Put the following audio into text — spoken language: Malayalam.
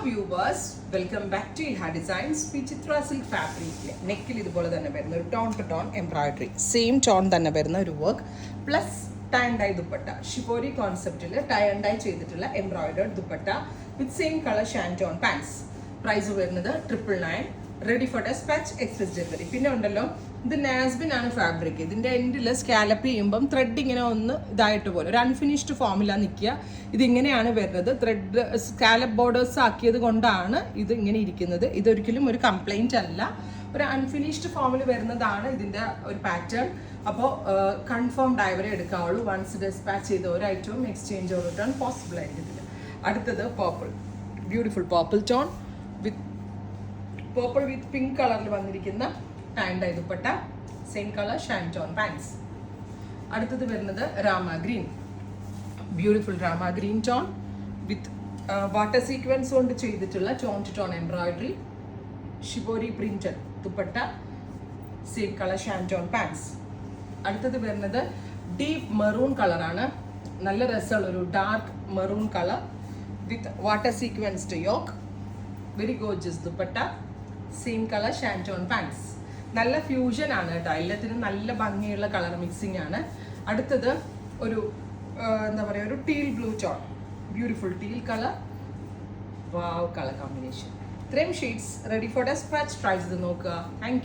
വ്യൂവേഴ്സ്, വെൽക്കം ബാക്ക് ടു ഇൽഹ ഡിസൈൻസ്. വിചിത്ര സിൽക്ക് ഫാബ്രിക്കിൽ നെക്കിൽ ഇതുപോലെ തന്നെ വരുന്ന ഒരു tone to tone embroidery, same tone തന്നെ വരുന്ന ഒരു work plus tie and dye dupatta, shibori കോൺസെപ്റ്റിൽ ടൈ ആൻഡ് ഡൈ ചെയ്തിട്ടുള്ള embroidered dupatta with same colour ഷാൻറ്റോൺ pants. Price വരുന്നത് 999, ready for dispatch, express delivery. പിന്നെ ഉണ്ടല്ലോ, ഇത് നാസ്ബിൻ ആണ് ഫാബ്രിക്. ഇതിൻ്റെ എൻഡിൽ സ്കാലപ്പ് ചെയ്യുമ്പം ത്രെഡ് ഇങ്ങനെ ഒന്ന് ഇതായിട്ട് പോലെ ഒരു അൺഫിനിഷ്ഡ് ഫോമിലാണ് നിൽക്കുക. ഇതിങ്ങനെയാണ് വരുന്നത്. ത്രെഡ് സ്കാലപ്പ് ബോർഡേഴ്സ് ആക്കിയത് കൊണ്ടാണ് ഇത് ഇങ്ങനെ ഇരിക്കുന്നത്. ഇതൊരിക്കലും ഒരു കംപ്ലൈൻറ്റ് അല്ല, ഒരു അൺഫിനിഷ്ഡ് ഫോമിൽ വരുന്നതാണ് ഇതിൻ്റെ ഒരു പാറ്റേൺ. അപ്പോൾ കൺഫേംഡ് ആയവരെ എടുക്കാവുള്ളൂ. വൺസ് ഡെസ്പാച്ച് ചെയ്ത ഒരു ഐറ്റവും എക്സ്ചേഞ്ച് ഓർ റിട്ടേൺ പോസിബിൾ ആയിരിക്കത്തില്ല. അടുത്തത് purple, beautiful purple tone with pink കളറിൽ വന്നിരിക്കുന്ന and dye dupatta, same colour ഷാൻറ്റോൺ pants. അടുത്തത് വരുന്നത് Rama green, beautiful Rama green tone with water sequence കൊണ്ട് ചെയ്തിട്ടുള്ള tone to tone embroidery, shibori printed dupatta, same colour ഷാൻറ്റോൺ pants. അടുത്തത് വരുന്നത് ഡീപ്പ് മെറൂൺ കളറാണ്. നല്ല രസമുള്ള ഒരു dark maroon colour with water sequenced yoke, very gorgeous dupatta, same colour ഷാൻറ്റോൺ pants. നല്ല ഫ്യൂഷൻ ആണ് കേട്ടോ, എല്ലാത്തിനും നല്ല ഭംഗിയുള്ള കളർ മിക്സിംഗ് ആണ്. അടുത്തത് ഒരു എന്താ പറയുക, ഒരു teal blue tone, beautiful teal colour, wow colour combination. ഇത്രയും shades ready for dispatch. Try ചെയ്ത് നോക്കുക. Thank U.